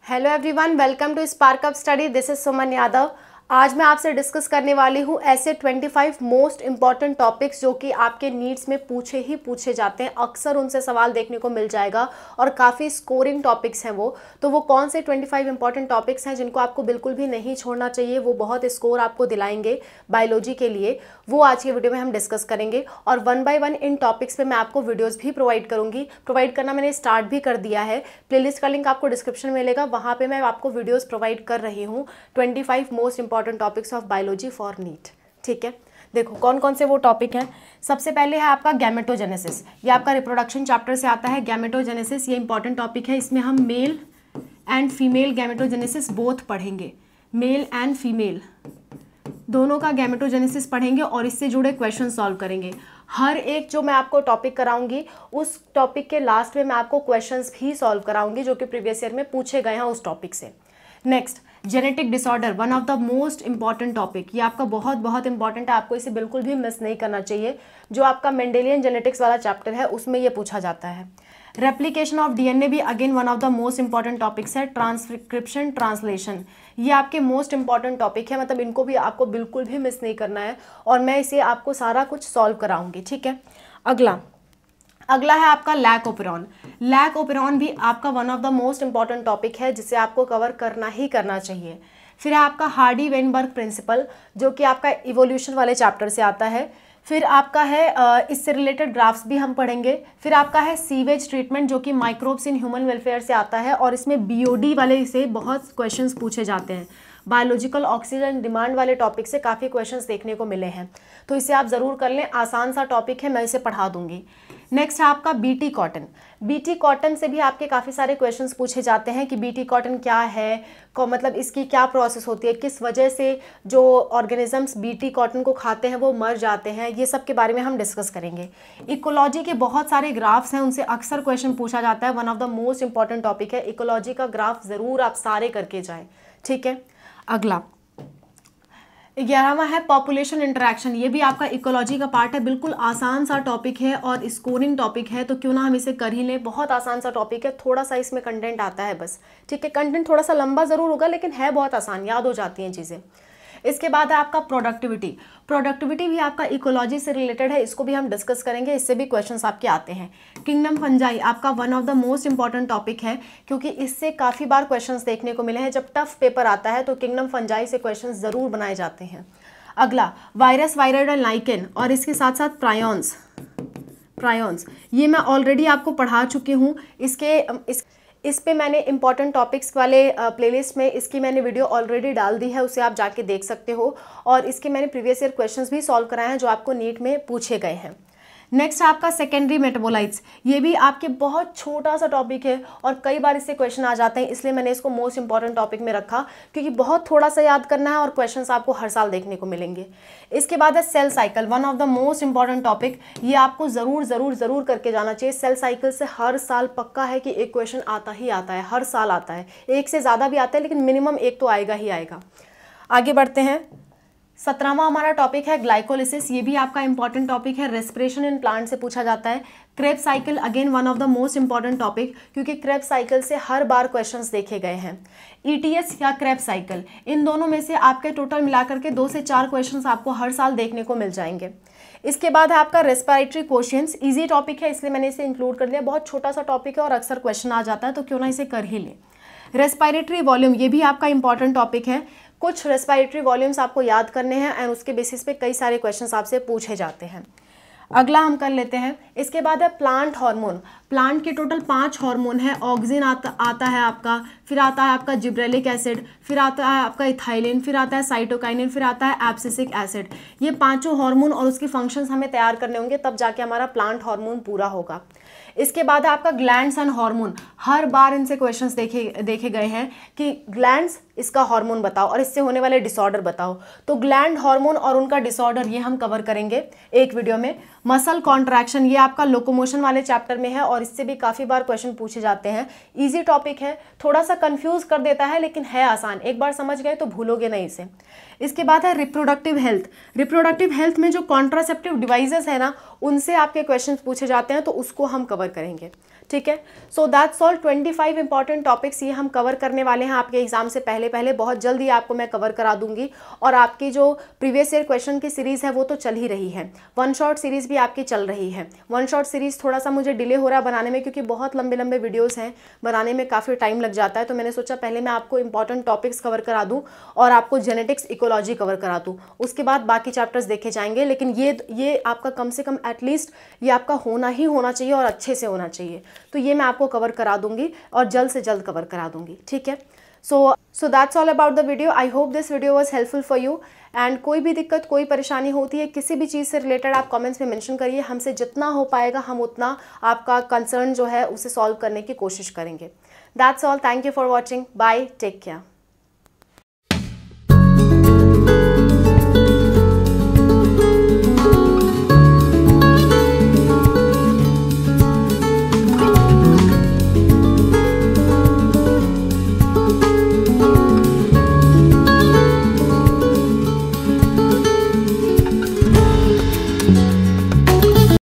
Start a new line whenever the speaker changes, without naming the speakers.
Hello everyone, welcome to Spark Up Study. This is Suman Yadav. आज मैं आपसे डिस्कस करने वाली हूँ ऐसे 25 मोस्ट इंपॉर्टेंट टॉपिक्स जो कि आपके नीड्स में पूछे जाते हैं। अक्सर उनसे सवाल देखने को मिल जाएगा और काफ़ी स्कोरिंग टॉपिक्स हैं वो। तो वो कौन से 25 इंपॉर्टेंट टॉपिक्स हैं जिनको आपको बिल्कुल भी नहीं छोड़ना चाहिए, वो बहुत स्कोर आपको दिलाएंगे बायोलॉजी के लिए, वो आज की वीडियो में हम डिस्कस करेंगे। और one by one in topics पे मैं आपको वीडियोज़ भी प्रोवाइड करूँगी। प्रोवाइड करना मैंने स्टार्ट भी कर दिया है। प्लेलिस्ट का लिंक आपको डिस्क्रिप्शन में मिलेगा, वहाँ पर मैं आपको वीडियोज़ प्रोवाइड कर रही हूँ 25 most important topics of biology for NEET. ठीक है, देखो कौन कौन से वो टॉपिक हैं। सबसे पहले है आपका गैमेटोजेनेसिस। ये आपका रिप्रोडक्शन चैप्टर से आता है। गैमेटोजेनेसिस ये इंपॉर्टेंट टॉपिक है। इसमें हम male and female gametogenesis both पढ़ेंगे। मेल एंड फीमेल दोनों का गैमेटोजेनेसिस पढ़ेंगे और इससे जुड़े क्वेश्चन सॉल्व करेंगे। हर एक जो मैं आपको टॉपिक कराऊंगी उस टॉपिक के लास्ट में मैं आपको क्वेश्चंस भी सॉल्व कराऊंगी जो कि प्रीवियस ईयर में पूछे गए हैं उस टॉपिक से। Next, genetic disorder, one of the most important topic. ये आपका बहुत इंपॉर्टेंट है, आपको इसे बिल्कुल भी मिस नहीं करना चाहिए। जो आपका मेंडेलियन जेनेटिक्स वाला चैप्टर है उसमें ये पूछा जाता है। रेप्लिकेशन ऑफ डीएनए भी again one of the most important topics है। ट्रांसक्रिप्शन ट्रांसलेशन, ये आपके मोस्ट इंपॉर्टेंट टॉपिक है, मतलब इनको भी आपको बिल्कुल भी मिस नहीं करना है और मैं इसे आपको सारा कुछ सॉल्व कराऊंगी। ठीक है, अगला है आपका लैक ओपेरॉन। लैक ओपेरॉन भी आपका one of the most important topic है जिसे आपको कवर करना ही करना चाहिए। फिर है आपका हार्डी वेनबर्ग प्रिंसिपल जो कि आपका इवोल्यूशन वाले चैप्टर से आता है। फिर आपका है इससे रिलेटेड ग्राफ्स भी हम पढ़ेंगे। फिर आपका है सीवेज ट्रीटमेंट जो कि माइक्रोब्स इन ह्यूमन वेलफेयर से आता है और इसमें बीओडी वाले से बहुत क्वेश्चंस पूछे जाते हैं। बायोलॉजिकल ऑक्सीजन डिमांड वाले टॉपिक से काफ़ी क्वेश्चंस देखने को मिले हैं, तो इसे आप ज़रूर कर लें। आसान सा टॉपिक है, मैं इसे पढ़ा दूंगी। नेक्स्ट है आपका बीटी कॉटन। बीटी कॉटन से भी आपके काफ़ी सारे क्वेश्चंस पूछे जाते हैं कि बीटी कॉटन क्या है, मतलब इसकी क्या प्रोसेस होती है, किस वजह से जो ऑर्गेनिजम्स बीटी कॉटन को खाते हैं वो मर जाते हैं, ये सब के बारे में हम डिस्कस करेंगे। इकोलॉजी के बहुत सारे ग्राफ्स हैं, उनसे अक्सर क्वेश्चन पूछा जाता है। One of the most important topic है। इकोलॉजी का ग्राफ ज़रूर आप सारे करके जाएँ। ठीक है, अगला 11वां है पॉपुलेशन इंटरैक्शन। ये भी आपका इकोलॉजी का पार्ट है। बिल्कुल आसान सा टॉपिक है और स्कोरिंग टॉपिक है, तो क्यों ना हम इसे कर ही लें। बहुत आसान सा टॉपिक है, थोड़ा सा इसमें कंटेंट आता है बस। ठीक है, कंटेंट थोड़ा सा लंबा ज़रूर होगा लेकिन है बहुत आसान, याद हो जाती हैं चीज़ें। इसके बाद है आपका प्रोडक्टिविटी। प्रोडक्टिविटी भी आपका इकोलॉजी से रिलेटेड है, इसको भी हम डिस्कस करेंगे, इससे भी क्वेश्चंस आपके आते हैं। किंगडम फंजाई आपका one of the most important topic है क्योंकि इससे काफ़ी बार क्वेश्चंस देखने को मिले हैं। जब टफ पेपर आता है तो किंगडम फंजाई से क्वेश्चंस ज़रूर बनाए जाते हैं। अगला वायरस, वायरड एंड लाइकेन और इसके साथ साथ प्रायोन्स, ये मैं ऑलरेडी आपको पढ़ा चुकी हूँ। इस पे मैंने इंपॉर्टेंट टॉपिक्स वाले प्लेलिस्ट में इसकी मैंने वीडियो ऑलरेडी डाल दी है, उसे आप जाके देख सकते हो। और इसके मैंने प्रीवियस ईयर क्वेश्चंस भी सॉल्व कराए हैं जो आपको नीट में पूछे गए हैं। नेक्स्ट आपका सेकेंडरी मेटाबोलाइट्स। ये भी आपके बहुत छोटा सा टॉपिक है और कई बार इससे क्वेश्चन आ जाते हैं, इसलिए मैंने इसको मोस्ट इंपॉर्टेंट टॉपिक में रखा क्योंकि बहुत थोड़ा सा याद करना है और क्वेश्चंस आपको हर साल देखने को मिलेंगे। इसके बाद है cell cycle, one of the most important topic. ये आपको ज़रूर करके जाना चाहिए। सेल साइकिल से हर साल पक्का है कि एक क्वेश्चन आता ही आता है, हर साल आता है। एक से ज़्यादा भी आता है लेकिन मिनिमम एक तो आएगा ही आएगा। आगे बढ़ते हैं। 17वां हमारा टॉपिक है ग्लाइकोलिसिस। ये भी आपका इंपॉर्टेंट टॉपिक है, रेस्पिरेशन इन प्लांट से पूछा जाता है। Krebs cycle again one of the most important topic क्योंकि क्रेब्स साइकिल से हर बार क्वेश्चंस देखे गए हैं। ईटीएस या क्रेब्स साइकिल, इन दोनों में से आपके टोटल मिलाकर के 2 से 4 क्वेश्चंस आपको हर साल देखने को मिल जाएंगे। इसके बाद है आपका रेस्पिरेटरी क्वेश्चंस। इजी टॉपिक है इसलिए मैंने इसे इंक्लूड कर लिया। बहुत छोटा सा टॉपिक है और अक्सर क्वेश्चन आ जाता है, तो क्यों ना इसे कर ही लें। रेस्पिरेटरी वॉल्यूम, ये भी आपका इंपॉर्टेंट टॉपिक है। कुछ रेस्पिरेटरी वॉल्यूम्स आपको याद करने हैं एंड उसके बेसिस पे कई सारे क्वेश्चंस आपसे पूछे जाते हैं। अगला हम कर लेते हैं। इसके बाद है प्लांट हार्मोन। प्लांट के टोटल 5 हार्मोन है। ऑक्सिन आता है आपका, फिर आता है आपका जिब्रेलिक एसिड, फिर आता है आपका इथाइलिन, फिर आता है साइटोकाइनिन, फिर आता है एब्सिसिक एसिड। ये 5 हार्मोन और उसके फंक्शंस हमें तैयार करने होंगे, तब जाके हमारा प्लांट हार्मोन पूरा होगा। इसके बाद है आपका ग्लैंड्स एंड हार्मोन। हर बार इनसे क्वेश्चंस देखे गए हैं कि ग्लैंड्स इसका हार्मोन बताओ और इससे होने वाले डिसऑर्डर बताओ। तो ग्लैंड हार्मोन और उनका डिसऑर्डर ये हम कवर करेंगे एक वीडियो में। मसल कॉन्ट्रैक्शन, ये आपका लोकोमोशन वाले चैप्टर में है और और इससे भी काफ़ी बार क्वेश्चन पूछे जाते हैं। ईजी टॉपिक है, थोड़ा सा कंफ्यूज कर देता है लेकिन है आसान, एक बार समझ गए तो भूलोगे नहीं इसे। इसके बाद है रिप्रोडक्टिव हेल्थ। रिप्रोडक्टिव हेल्थ में जो कॉन्ट्रासेप्टिव डिवाइसेस है ना, उनसे आपके क्वेश्चन पूछे जाते हैं, तो उसको हम कवर करेंगे। ठीक है, so that's all 25 important topics ये हम कवर करने वाले हैं आपके एग्जाम से पहले बहुत जल्दी आपको मैं कवर करा दूंगी। और आपकी जो प्रीवियस ईयर क्वेश्चन की सीरीज़ है वो तो चल ही रही है, वन शॉट सीरीज़ भी आपकी चल रही है। वन शॉट सीरीज़ थोड़ा सा मुझे डिले हो रहा है बनाने में, क्योंकि बहुत लंबे लंबे वीडियोज़ हैं, बनाने में काफ़ी टाइम लग जाता है। तो मैंने सोचा पहले मैं आपको इंपॉर्टेंट टॉपिक्स कवर करा दूँ और आपको जेनेटिक्स इकोलॉजी कवर करा दूँ, उसके बाद बाकी चैप्टर्स देखे जाएंगे। लेकिन ये आपका कम से कम एटलीस्ट ये आपका होना ही होना चाहिए और अच्छे से होना चाहिए। तो ये मैं आपको कवर करा दूंगी और जल्द से जल्द कवर करा दूंगी। ठीक है, so that's all about the video. I hope this video was helpful for you. And कोई भी दिक्कत, कोई परेशानी होती है किसी भी चीज़ से रिलेटेड, आप कमेंट्स में मेंशन करिए। हमसे जितना हो पाएगा हम उतना आपका कंसर्न जो है उसे सॉल्व करने की कोशिश करेंगे। That's all, thank you for watching, bye, take care.